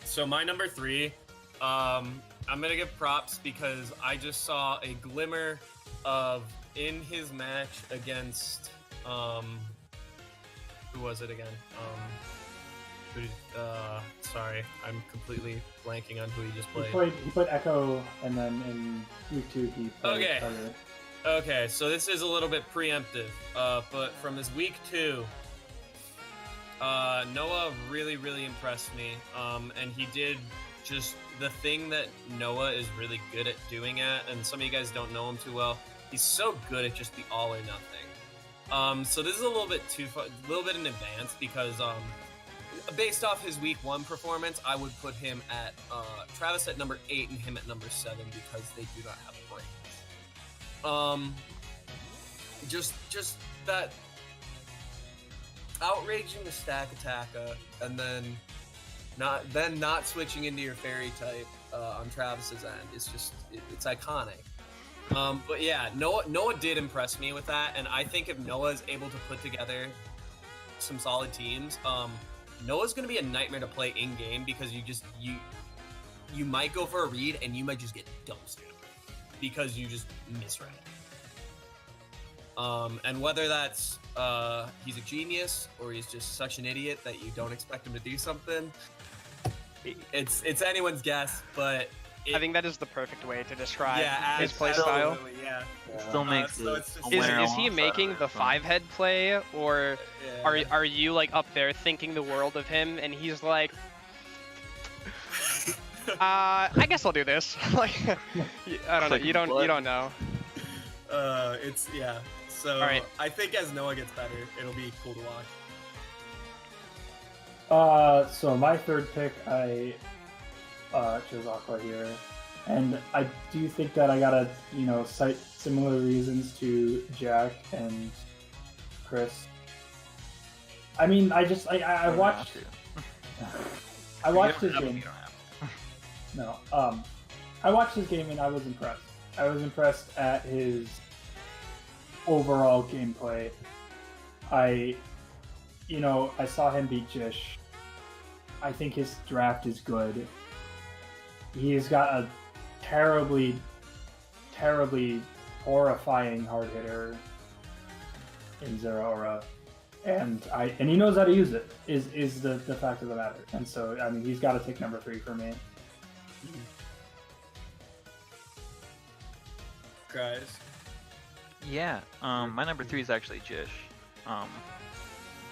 C: So my number 3, I'm gonna give props because I just saw a glimmer of, in his match against who was it again? Sorry, I'm completely blanking on who he just played.
B: He played Echo, and then in week 2 he played
C: Okay.
B: Target.
C: Okay, so this is a little bit preemptive, but from his week 2, Noah really impressed me, and he did just the thing that Noah is really good at doing and some of you guys don't know him too well. He's so good at just the all or nothing. So this is a little bit in advance because based off his week 1 performance, I would put him at Travis at number 8 and him at number 7 because they do not have brains. Just that outraging the stack attacker and then not switching into your fairy type on Travis's end. It's iconic. But yeah, Noah did impress me with that, and I think if Noah is able to put together some solid teams, Noah's going to be a nightmare to play in game because you might go for a read and you might just get dumpstered because you just misread it. And whether that's he's a genius or he's just such an idiot that you don't expect him to do something, it's anyone's guess. But
A: I think that is the perfect way to describe
C: yeah,
A: his play style.
C: absolutely, yeah.
D: Still makes
C: so
D: it
C: it's just-
D: a
A: Is
D: winner
A: he
D: alongside
A: making
D: of
A: the
D: it, so-
A: 5-head play, or
C: Yeah.
A: are you like up there thinking the world of him, and he's like, I guess I'll do this. Like, I don't know. You don't know.
C: It's yeah. So
A: All right.
C: I think as Noah gets better, it'll be cool to watch.
B: So my third pick, I chose Aqua here, and I do think that I gotta, cite similar reasons to Jack and Chris. I mean, I
D: You don't
B: watched,
D: have to.
B: I watched
D: You
B: his
D: don't have to,
B: game.
D: you don't have to.
B: No, I watched his game and I was impressed. I was impressed at his overall gameplay. I saw him beat Jish. I think his draft is good. He's got a terribly horrifying hard hitter in Zeraora. And he knows how to use it, is the fact of the matter. And so, I mean, he's got to take number 3 for me.
C: Guys.
D: Yeah, my number 3 is actually Jish,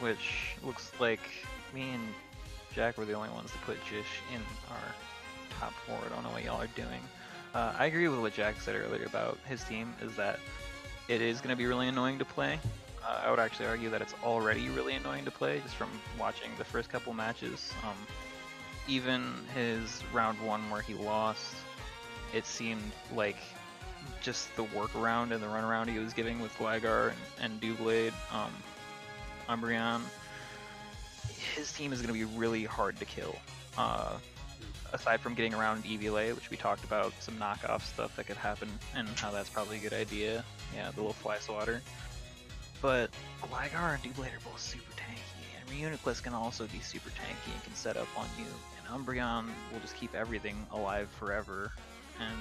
D: which looks like me and Jack were the only ones to put Jish in our top 4. I don't know what y'all are doing. I agree with what Jack said earlier about his team, is that it is going to be really annoying to play. I would actually argue that it's already really annoying to play just from watching the first couple matches. Even his round 1 where he lost, it seemed like just the workaround and the runaround he was giving with Gligar and Doublade, Umbreon, his team is going to be really hard to kill. Aside from getting around EVLA, which we talked about, some knockoff stuff that could happen and how that's probably a good idea. Yeah, the little fly swatter. But Gligar and Doublade are both super tanky, and Reuniclus can also be super tanky and can set up on you. And Umbreon will just keep everything alive forever. And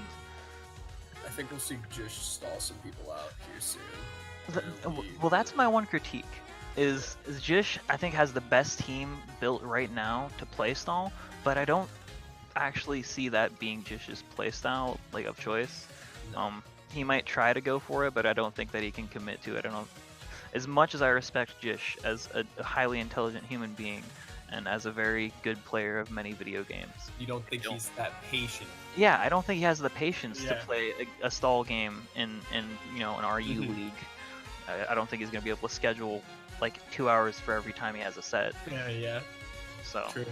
C: I think we'll see Jish stall some people out here soon.
D: Well, that's my one critique. Is Jish, I think, has the best team built right now to playstyle, but I don't actually see that being Jish's playstyle like of choice.
C: No.
D: He might try to go for it, but I don't think that he can commit to it. I don't know. As much as I respect Jish as a highly intelligent human being and as a very good player of many video games,
C: You don't think he's that patient?
D: yeah, I don't think he has the patience to
C: Yeah.
D: play a stall game in an RU
C: Mhm.
D: league. I don't think he's gonna be able to schedule like 2 hours for every time he has a set.
C: Yeah.
D: So
C: True.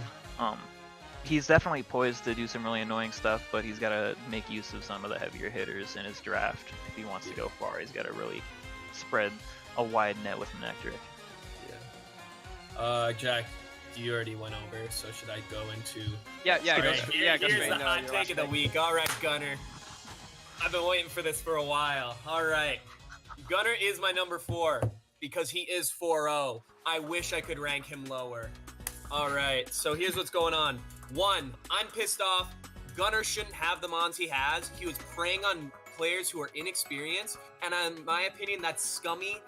D: he's definitely poised to do some really annoying stuff, but he's got to make use of some of the heavier hitters in his draft if he wants to go far. He's got to really spread a wide net with Nectric.
C: Yeah. Jack, you already went over, so should I go into?
A: Yeah,
C: All
A: go
C: right,
A: straight.
C: here's
A: Yeah, go
C: the
A: straight into
C: hot
A: your
C: take
A: last
C: of the
A: pick.
C: week. All right, Gunner. I've been waiting for this for a while. All right, Gunner is my number 4 because he is 4-0. I wish I could rank him lower. All right, so here's what's going on. 1, I'm pissed off. Gunner shouldn't have the mons he has. He was preying on players who are inexperienced, and in my opinion, that's scummy.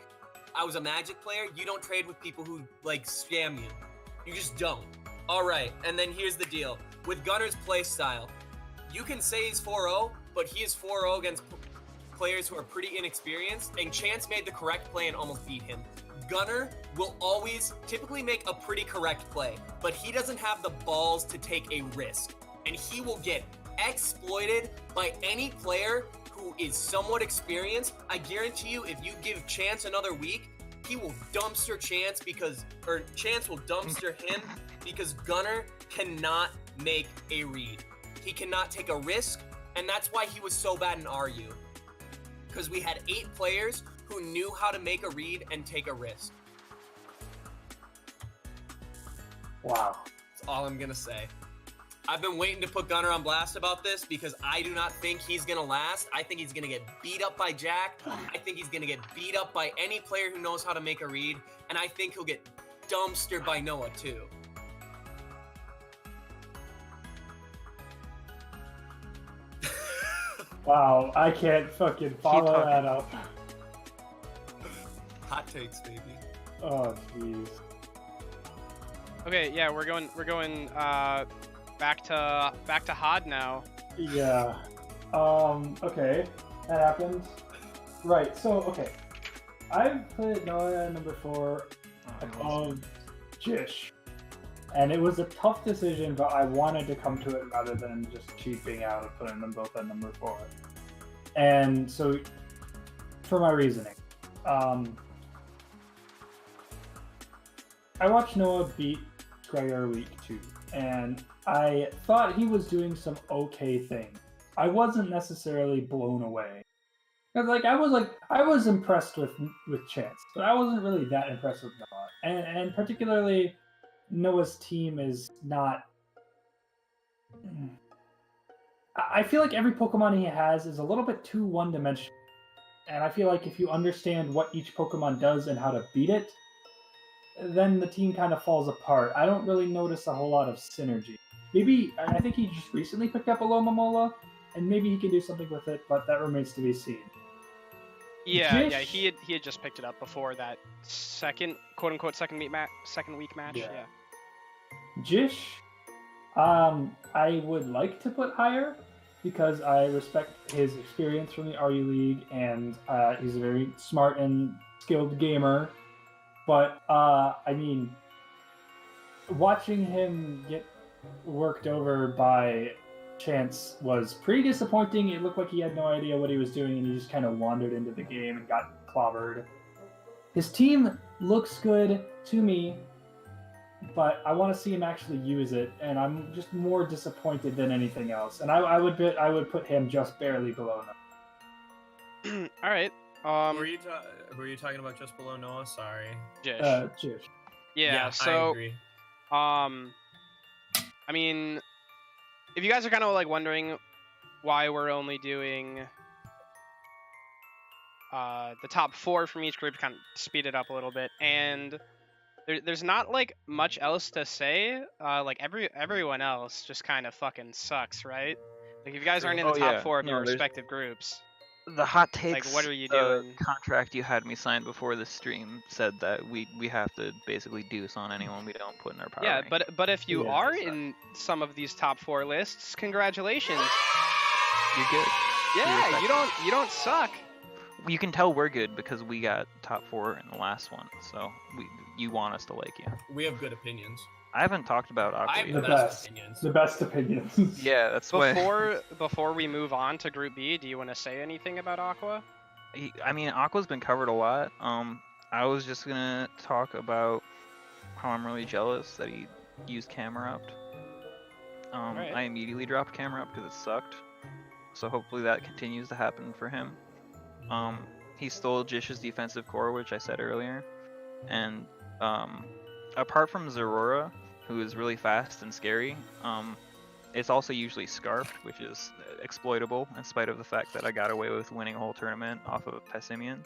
C: I was a Magic player. You don't trade with people who like scam you. You just don't. All right, and then here's the deal. With Gunner's play style, you can say he's 4-0, but he is 4-0 against players who are pretty inexperienced, and Chance made the correct play and almost beat him. Gunner will always typically make a pretty correct play, but he doesn't have the balls to take a risk, and he will get exploited by any player who is somewhat experienced. I guarantee you, if you give Chance another week, he will dumpster Chance Chance will dumpster him because Gunner cannot make a read. He cannot take a risk, and that's why he was so bad in RU. Because we had 8 players who knew how to make a read and take a risk.
B: Wow.
C: That's all I'm gonna say. I've been waiting to put Gunner on blast about this because I do not think he's gonna last. I think he's gonna get beat up by Jack. I think he's gonna get beat up by any player who knows how to make a read, and I think he'll get dumpstered by Noah too.
B: Wow, I can't fucking follow
D: talking.
B: that up.
C: Hot takes, baby.
B: Oh, jeez.
A: Okay, yeah, we're going back to Hod now.
B: Yeah. Okay. That happens. Right, so, okay. I've put Noah at number 4 above Jish. And it was a tough decision, but I wanted to come to it rather than just cheaping out and putting them both at number 4. And so, for my reasoning, I watched Noah beat Gregor week 2, and I thought he was doing some okay things. I wasn't necessarily blown away. Cause I was impressed with Chance, but I wasn't really that impressed with Noah, and particularly Noah's team is not. I feel like every Pokemon he has is a little bit too one-dimensional, and I feel like if you understand what each Pokemon does and how to beat it, then the team kind of falls apart. I don't really notice a whole lot of synergy. Maybe I think he just recently picked up a Alomomola, and maybe he can do something with it, but that remains to be seen.
A: Yeah,
B: Jish-
A: yeah, he had just picked it up before that second quote unquote second week match.
B: Yeah.
A: Yeah.
B: Jish, I would like to put higher because I respect his experience from the RU League, and he's a very smart and skilled gamer. But I mean, watching him get worked over by Chance was pretty disappointing. It looked like he had no idea what he was doing, and he just kind of wandered into the game and got clobbered. His team looks good to me, but I want to see him actually use it, and I'm just more disappointed than anything else. And I would put him just barely below him.
A: All right.
C: Were you talking about just below Noah? Sorry.
A: Jish.
B: Jish.
A: Yeah.
C: I
A: So,
C: agree.
A: I mean, if you guys are kind of like wondering why we're only doing the top 4 from each group, to kind of speed it up a little bit, and there's not like much else to say. Like everyone else just kind of fucking sucks, right? Like if you guys aren't in the
D: Oh,
A: top
D: yeah.
A: 4 of
D: No,
A: your
D: there's-
A: respective groups.
D: The hot takes.
A: Like, what are you
D: uh,
A: doing?
D: Contract you had me sign before the stream said that we have to basically deuce on anyone we don't put in our power.
A: Yeah,
D: ranking.
A: but if you
B: Yeah,
A: are
B: that's
A: in some of these top 4 lists, congratulations.
D: You're good.
A: Yeah, you
D: respect
A: don't suck.
D: You can tell we're good because we got top 4 in the last one, so you want us to like you.
C: We have good opinions.
D: I haven't talked about
C: I
D: Aqua
C: have
D: yet.
C: the
B: The
C: best
B: best.
C: opinions.
B: The best opinions.
D: Yeah, that's why.
A: Before we move on to Group B, do you want to say anything about Aqua?
D: I mean, Aqua's been covered a lot. I was just gonna talk about how I'm really jealous that he used Camerupt.
A: Right.
D: I immediately dropped Camerupt because it sucked. So hopefully that continues to happen for him. He stole Jish's defensive core, which I said earlier, and apart from Zorora, who is really fast and scary, it's also usually Scarfed, which is exploitable in spite of the fact that I got away with winning a whole tournament off of Pessimian.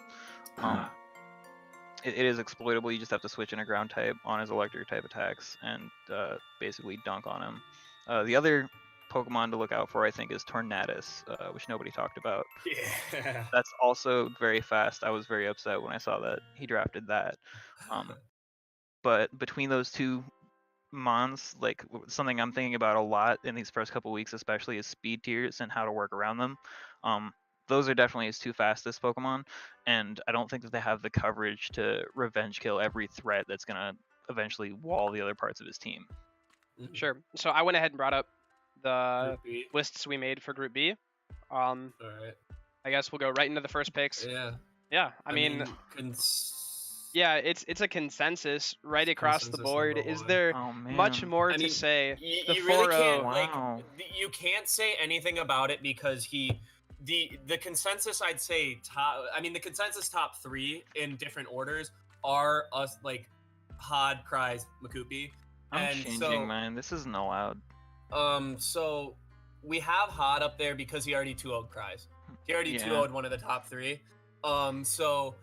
D: It is exploitable. You just have to switch in a ground type on his electric type attacks and basically dunk on him. The other Pokemon to look out for, I think, is Tornadus, which nobody talked about.
C: Yeah.
D: That's also very fast. I was very upset when I saw that he drafted that. But between those two mons, like something I'm thinking about a lot in these first couple weeks, especially, is speed tiers and how to work around them. Those are definitely his 2 fastest Pokemon, and I don't think that they have the coverage to revenge kill every threat that's gonna eventually wall the other parts of his team.
A: Sure. So I went ahead and brought up the
C: Group B.
A: lists we made for Group B.
C: All right.
A: I guess we'll go right into the first picks.
C: Yeah.
A: Yeah, I mean, yeah, it's a consensus right across the
C: Consensus
A: board.
C: number
A: Is
C: one.
A: there
D: Oh man.
A: much more
C: I
A: to
C: mean,
A: say? The
C: You really
A: 4-0.
C: can't
D: Wow.
C: you can't say anything about it because the consensus, I'd say the consensus top 3 in different orders are us, like Hod, Cries, Makupi.
D: I'm
C: and
D: changing
C: so,
D: mine. This isn't allowed.
C: So we have Hod up there because he already 2-0'd Cries. He already
D: Yeah.
C: 2-0'd one of the top 3. So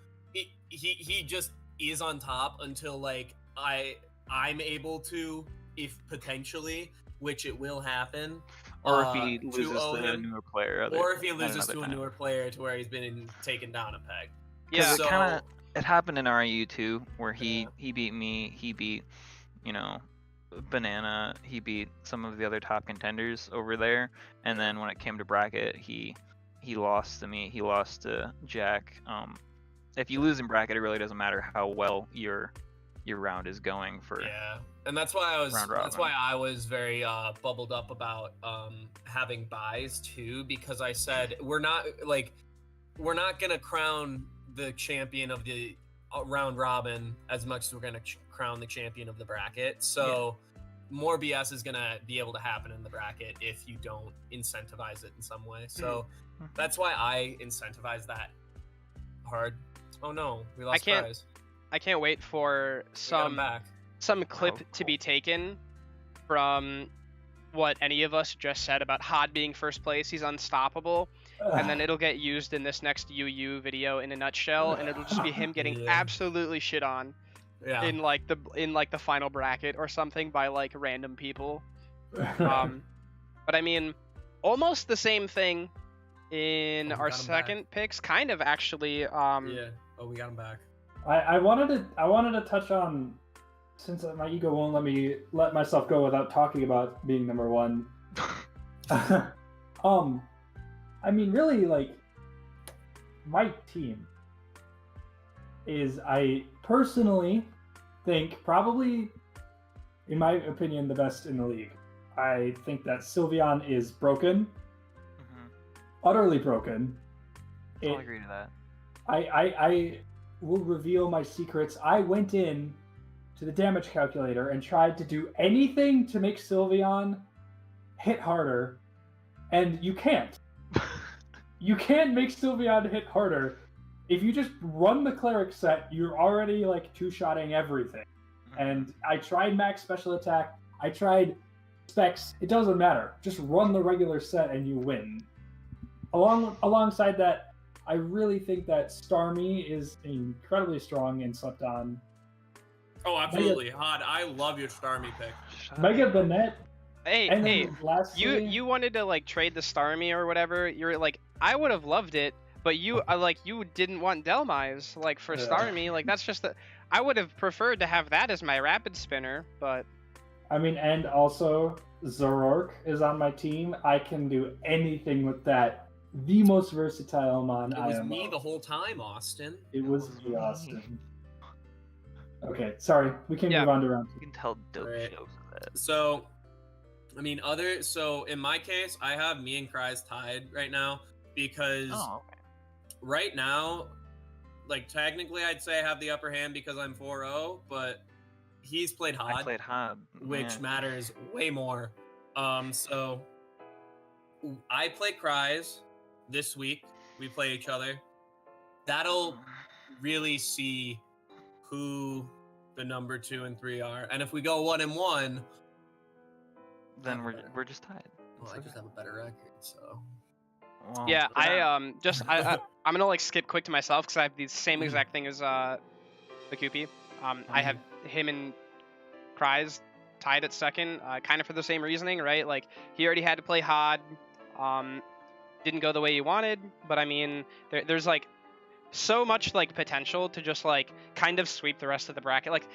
C: he just is on top until like I'm able to, if potentially, which it will happen.
D: Or if he
C: 2-0
D: loses to a
C: him,
D: newer player.
C: or if he
D: at
C: loses
D: another
C: to a
D: time.
C: newer player to where he's been taken down a peg.
A: Yeah,
D: it
C: So
D: kinda- It happened in RIU too, where he beat me, he beat, Banana, he beat some of the other top contenders over there, and then when it came to bracket, he lost to me. He lost to Jack. If you lose in bracket, it really doesn't matter how well your round is going for.
C: yeah, and that's why I was very bubbled up about having buys too, because I said we're not gonna crown the champion of the round robin as much as we're gonna crown the champion of the bracket. So more BS is gonna be able to happen in the bracket if you don't incentivize it in some way. So that's why I incentivize that hard. Oh no, we lost Prize.
A: I can't wait for
C: We got him back.
A: some clip
D: Oh,
A: to be taken from what any of us just said about Hod being first place. He's unstoppable, and then it'll get used in this next UU video in a nutshell, and it'll just be him getting
C: Yeah.
A: absolutely shit on
C: Yeah.
A: in like the final bracket or something by like random people. But I mean, almost the same thing in
C: Oh, we
A: our
C: got him
A: second picks, kind of actually.
C: Yeah. Oh, we got him back.
B: I wanted to touch on, since my ego won't let myself go without talking about being number 1. I mean, really, like, my team is, I personally think, probably, in my opinion, the best in the league. I think that Sylveon is broken, utterly broken.
D: I'll agree to that.
B: I will reveal my secrets. I went in to the damage calculator and tried to do anything to make Sylveon hit harder, and you can't. You can't make Sylveon hit harder. If you just run the cleric set, you're already like two-shotting everything. And I tried max special attack, I tried specs, it doesn't matter. Just run the regular set and you win. Alongside that, I really think that Starmie is incredibly strong and slept on.
C: Oh, absolutely. Hod, I love your Starmie pick.
B: Mega Banette.
A: Hey,
B: And
A: hey,
B: then lastly,
A: you wanted to like trade the Starmie or whatever. You're like, I would have loved it, but you you didn't want Delmise like for
B: Yeah.
A: Starmie. Like that's just I would have preferred to have that as my rapid spinner, but
B: I mean, and also Zoroark is on my team. I can do anything with that. The most versatile mon
C: It was
B: IMO.
C: me the whole time, Austin.
B: It was me, Austin. Okay, sorry. We can
A: Yeah.
B: move on to round
D: You
B: two.
D: can tell dope
C: Right.
D: shows with that.
C: So, I mean, so in my case, I have me and Kryze tied right now because
D: Oh, okay.
C: right now, like technically, I'd say I have the upper hand because I'm 4-0, but he's played
D: I
C: Hod,
D: played Hod.
C: which
D: yeah.
C: matters way more. So I play Kryze this week. We play each other. That'll really see who the number 2 and 3 are, and if we go 1-1,
D: Then we're just tied.
C: well, I just have a better record. So
D: Well,
A: yeah,
D: but
A: I'm gonna like skip quick to myself because I have the same
C: Mhm.
A: exact thing as Makupi. I have him and Kryze tied at second, kind of for the same reasoning, right? Like he already had to play Hod, didn't go the way he wanted, but I mean, there's like so much like potential to just like kind of sweep the rest of the bracket. Like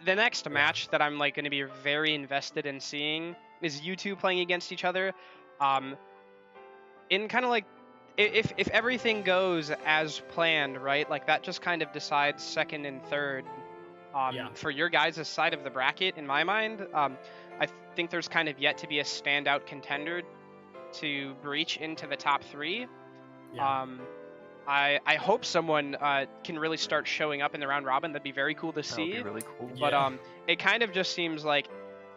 A: the next match that I'm like going to be very invested in seeing is you two playing against each other. In kind of like if everything goes as planned, right? Like that just kind of decides second and third for your guys' side of the bracket. In my mind, I think there's kind of yet to be a standout contender to breach into the top 3.
C: yeah.
A: I hope someone can really start showing up in the round robin. That'd be very cool to
D: that would
A: see.
D: be really cool.
A: But
C: Yeah.
A: it kind of just seems like,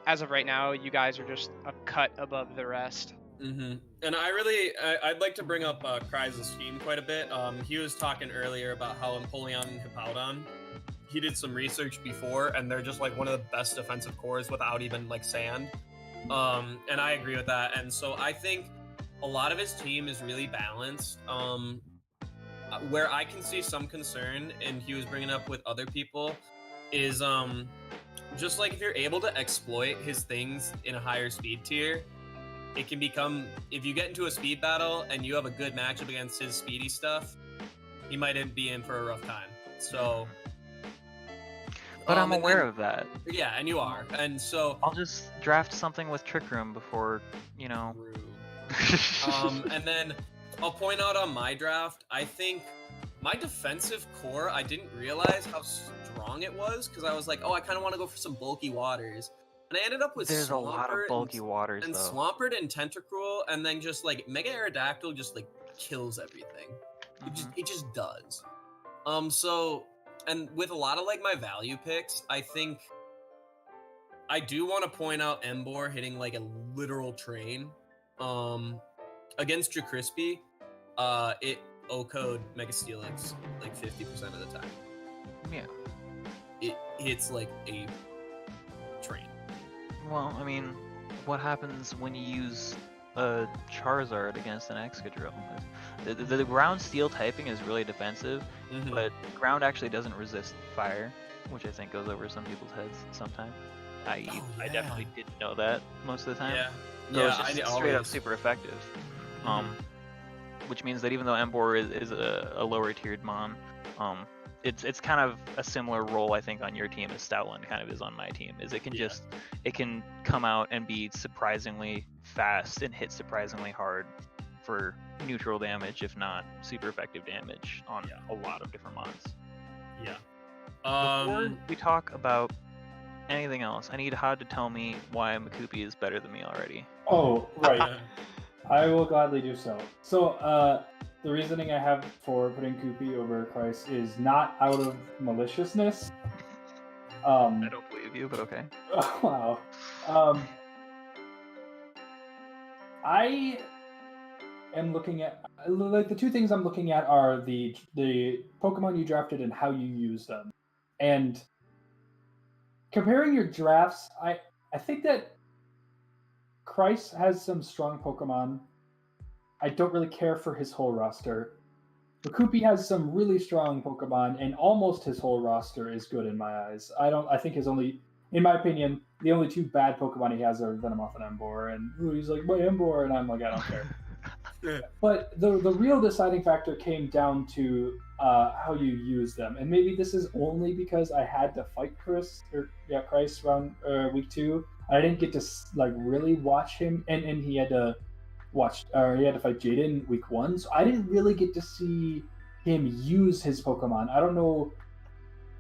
A: as of right now, you guys are just a cut above the rest.
C: Mm-hmm. And I'd like to bring up Kryze's team quite a bit. He was talking earlier about how Empoleon and Hippowdon, he did some research before, and they're just like one of the best defensive cores without even like sand. And I agree with that. And so I think a lot of his team is really balanced. Where I can see some concern, and he was bringing up with other people, is just like if you're able to exploit his things in a higher speed tier, it can become, if you get into a speed battle and you have a good matchup against his speedy stuff, he might be in for a rough time. So,
D: But I'm
C: and
D: aware
C: then-
D: of that.
C: Yeah, and you are, and so.
D: I'll just draft something with Trick Room before, you know.
C: And then I'll point out on my draft, I think my defensive core, I didn't realize how strong it was because I was like, oh, I kind of want to go for some bulky waters. And I ended up with
D: There's a lot of
C: Swampert
D: bulky waters,
C: and
D: though.
C: Swampert and Tentacruel, and then just like Mega Aerodactyl just like kills everything. It just does. So, and with a lot of like my value picks, I think I do want to point out Emboar hitting like a literal train. Against Jacrispy, it O-code Mega Steelix like 50% of the time.
D: Yeah.
C: It hits like a train.
D: Well, I mean, what happens when you use a Charizard against an Excadrill? The ground steel typing is really defensive,
C: Mm-hmm.
D: but ground actually doesn't resist fire, which I think goes over some people's heads sometimes. I
C: yeah.
D: definitely didn't know that most of the time.
C: Yeah,
D: So
C: yeah,
D: it's just
C: I
D: straight up
C: always-
D: super effective.
C: Mhm.
D: Which means that even though Emboar is a lower tiered mon, it's kind of a similar role I think on your team as Stoutland kind of is on my team. Is it can
C: Yeah.
D: it can come out and be surprisingly fast and hit surprisingly hard for neutral damage, if not super effective damage on
C: Yeah.
D: a lot of different mons.
C: Yeah.
D: Before we talk about anything else, I need Hod to tell me why Makupi is better than me already.
B: Oh, right. I will gladly do so. So, the reasoning I have for putting Koopy over Christ is not out of maliciousness.
D: I don't believe you, but okay.
B: Wow. I am looking at, like, the two things I'm looking at are the Pokemon you drafted and how you use them. And comparing your drafts, I think that Christ has some strong Pokemon. I don't really care for his whole roster. Makupi has some really strong Pokemon, and almost his whole roster is good in my eyes. I think his only, in my opinion, the only two bad Pokemon he has are Venomoth and Emboar, and he's like, my Emboar, and I'm like, I don't care. But the real deciding factor came down to how you use them, and maybe this is only because I had to fight Chris round week 2. I didn't get to like really watch him, and he had to fight Jaden week 1, so I didn't really get to see him use his Pokemon. I don't know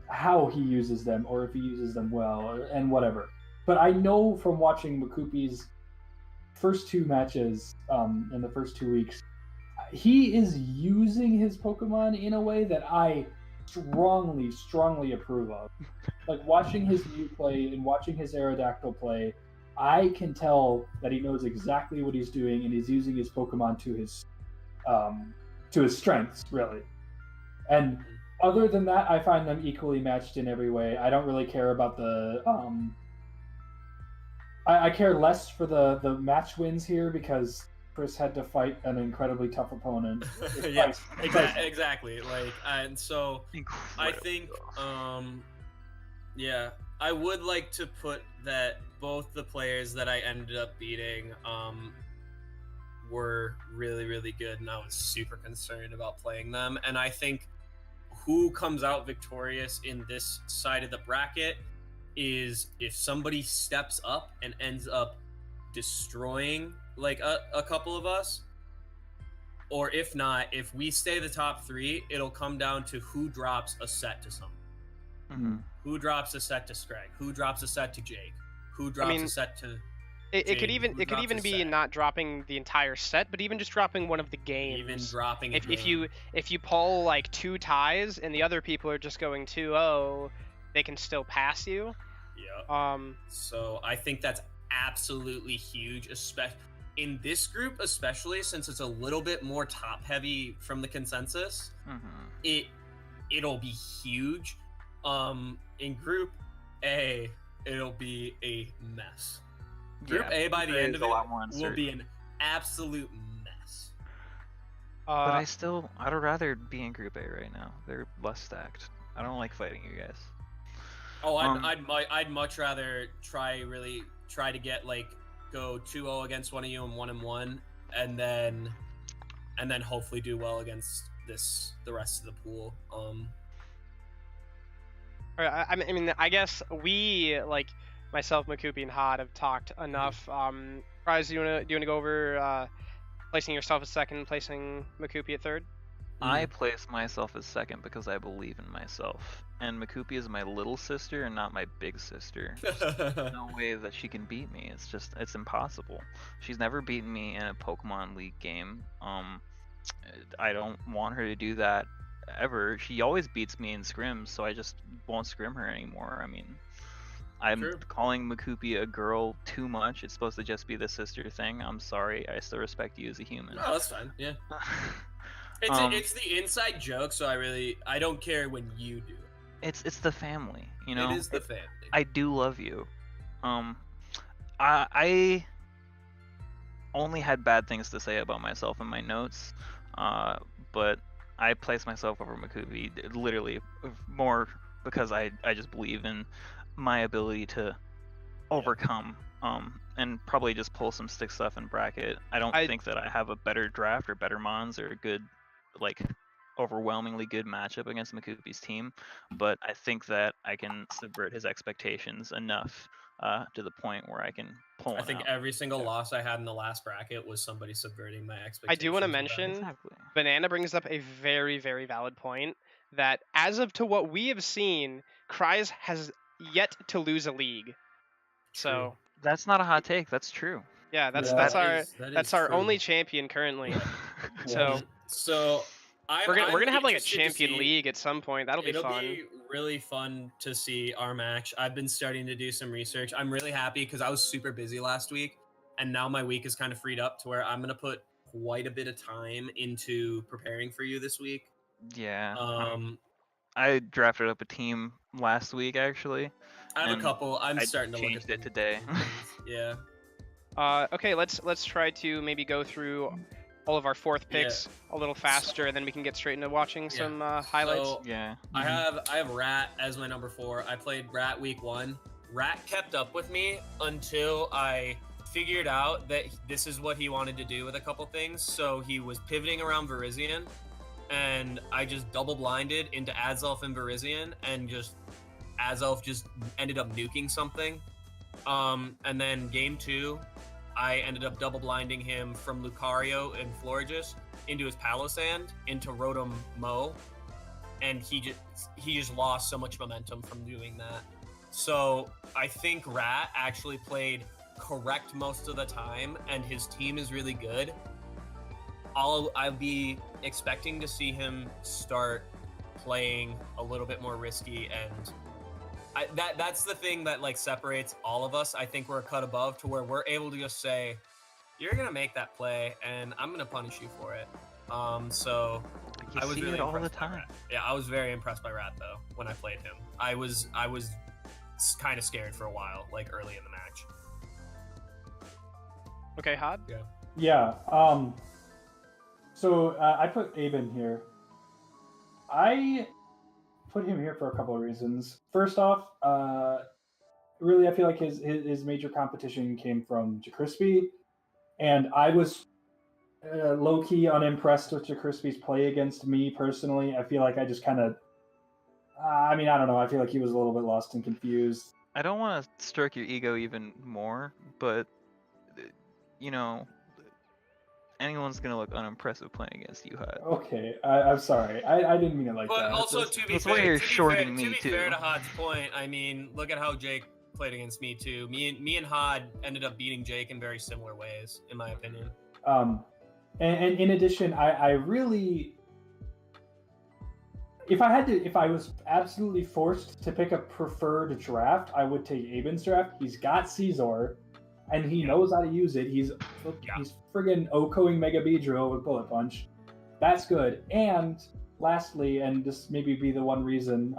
B: how he uses them or if he uses them well and whatever. But I know from watching Makupi's first 2 matches in the first 2 weeks, he is using his Pokemon in a way that I strongly approve of. Like watching his Mew play and watching his Aerodactyl play, I can tell that he knows exactly what he's doing and he's using his Pokemon to his strengths, really. And other than that, I find them equally matched in every way. I don't really care about the I care less for the match wins here because Chris had to fight an incredibly tough opponent.
C: Yeah, exactly. Like, and so I think, yeah, I would like to put that both the players that I ended up beating were really, really good, and I was super concerned about playing them. And I think who comes out victorious in this side of the bracket is if somebody steps up and ends up destroying like a couple of us, or if not, if we stay the top 3, it'll come down to who drops a set to someone.
D: Mm-hmm.
C: Who drops a set to Scrag? Who drops a set to Jake? Who drops a set to
A: it could even be not dropping the entire set, but even just dropping one of the games.
C: Even dropping
A: if you pull like 2 ties and the other people are just going 2-0, they can still pass you.
C: Yeah. So I think that's absolutely huge, especially in this group, especially since it's a little bit more top heavy from the consensus. Mm-hmm. It'll be huge. In Group A, it'll be a mess. Group A by the end of it will be an absolute mess.
D: But I'd rather be in Group A right now. They're less stacked. I don't like fighting you guys.
C: Oh, I'd much rather try to get like go 2-0 against one of you and 1-1, and then hopefully do well against the rest of the pool.
A: I mean, I guess we, like myself, Makupi, and Hod have talked enough. Prize, do you wanna go over placing yourself as second, placing Makupi at third?
D: I place myself as second because I believe in myself, and Makupi is my little sister and not my big sister. There's no way that she can beat me. It's impossible. She's never beaten me in a Pokemon League game. I don't want her to do that ever. She always beats me in scrims, so I just won't scrim her anymore. I mean, I'm calling Makupi a girl too much. It's supposed to just be the sister thing. I'm sorry. I still respect you as a human.
C: Oh, that's fine. Yeah. It's the inside joke, so I don't care when you do it.
D: It's the family, you know.
C: It is the family.
D: I do love you. I only had bad things to say about myself in my notes, but I place myself over Makupi literally more because I just believe in my ability to overcome and probably just pull some stick stuff in bracket. I don't think that I have a better draft or better mons or a good, like, overwhelmingly good matchup against Makupi's team, but I think that I can subvert his expectations enough to the point where I can pull
C: I think
D: out.
C: Every single loss I had in the last bracket was somebody subverting my expectations.
A: I do want to mention, Banana brings up a very, very valid point that as of to what we have seen, Kryze has yet to lose a league. So
D: that's not a hot take. That's true.
A: Yeah, that's our only champion currently.
C: So
A: we're gonna have like a champion league at some point. That'll be fun.
C: It'll be really fun to see our match. I've been starting to do some research. I'm really happy because I was super busy last week, and now my week is kind of freed up to where I'm gonna put quite a bit of time into preparing for you this week.
D: Yeah. I drafted up a team last week actually.
C: I have a couple. I'm starting to
D: change it today.
C: Yeah.
A: Okay, let's try to maybe go through all of our fourth picks a little faster, and then we can get straight into watching some highlights.
C: So, I have Rat as my number 4. I played Rat week 1. Rat kept up with me until I figured out that this is what he wanted to do with a couple things. So he was pivoting around Virizion, and I just double blinded into Azelf and Virizion, and just Azelf just ended up nuking something. And then game 2, I ended up double blinding him from Lucario and Florges into his Palossand into Rotom Mo, and he just lost so much momentum from doing that. So I think Rat actually played correct most of the time, and his team is really good. I'll be expecting to see him start playing a little bit more risky, and that's the thing that like separates all of us. I think we're a cut above to where we're able to just say, "You're gonna make that play, and I'm gonna punish you for it." So
D: You
C: I was
D: see
C: really
D: it all the
C: impressed by
D: time.
C: Rat. Yeah, I was very impressed by Rat though when I played him. I was kind of scared for a while, like early in the match.
A: Okay, Hod.
B: Yeah. So I put Aben here. I put him here for a couple of reasons. First off, really, I feel like his major competition came from Jacrispy, and I was low-key unimpressed with Jacrispy's play against me personally. I feel like I just kind of, I don't know. I feel like he was a little bit lost and confused.
D: I don't want to stroke your ego even more, but you know, anyone's gonna look unimpressive playing against you, Hod.
B: Okay, I'm sorry. I didn't mean it like
C: But
B: that.
C: also, to be
D: That's why
C: fair,
D: you're
C: to be
D: shorting
C: fair,
D: me,
C: to be
D: too.
C: fair to Hod's point, I mean, look at how Jake played against me too. Me and Hod ended up beating Jake in very similar ways, in my opinion.
B: And in addition, I really, if I was absolutely forced to pick a preferred draft, I would take Aben's draft. He's got Caesar, and he knows how to use it. He's friggin' Okoing Mega Beedrill with Bullet Punch. That's good. And lastly, and this maybe be the one reason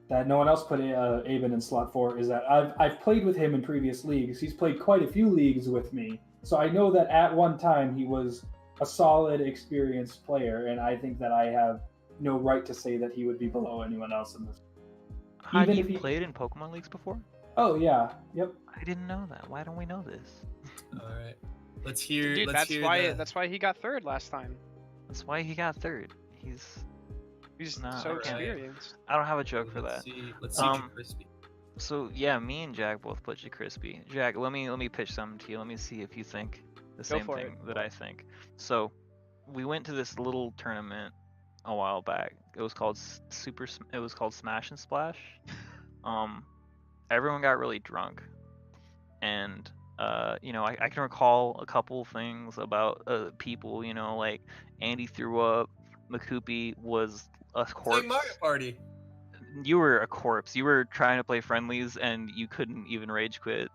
B: that no one else put Aben in slot 4 is that I've played with him in previous leagues. He's played quite a few leagues with me, so I know that at one time he was a solid, experienced player, and I think that I have no right to say that he would be below anyone else in this.
D: Have
B: Even
D: you
B: if he-
D: played in Pokemon leagues before?
B: Oh yeah, yep.
D: I didn't know that. Why don't we know this?
C: All right, let's hear.
A: Dude,
C: let's
A: that's
C: hear
A: why
C: the-
A: that's why he got third last time.
D: That's why he got third.
A: He's
D: Nah,
A: so
D: I can't.
A: experienced.
D: I don't have a joke for
C: Let's
D: that.
C: see Jacrispy.
D: So yeah, me and Jack both put Jacrispy. Jack, let me pitch something to you. Let me see if you think the same
A: for
D: thing that I think. So we went to this little tournament a while back. It was called Smash and Splash. Everyone got really drunk, and I can recall a couple things about people. Like Andy threw up. Makupi was a corpse.
C: Like Mario Party.
D: You were a corpse. You were trying to play friendlies and you couldn't even rage quit.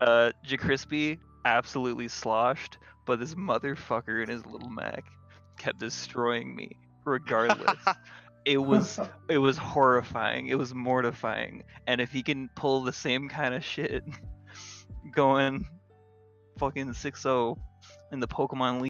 D: Jacrispy absolutely sloshed, but this motherfucker in his little Mac kept destroying me regardless. It was horrifying. It was mortifying. And if he can pull the same kind of shit going fucking 6-0 in the Pokemon League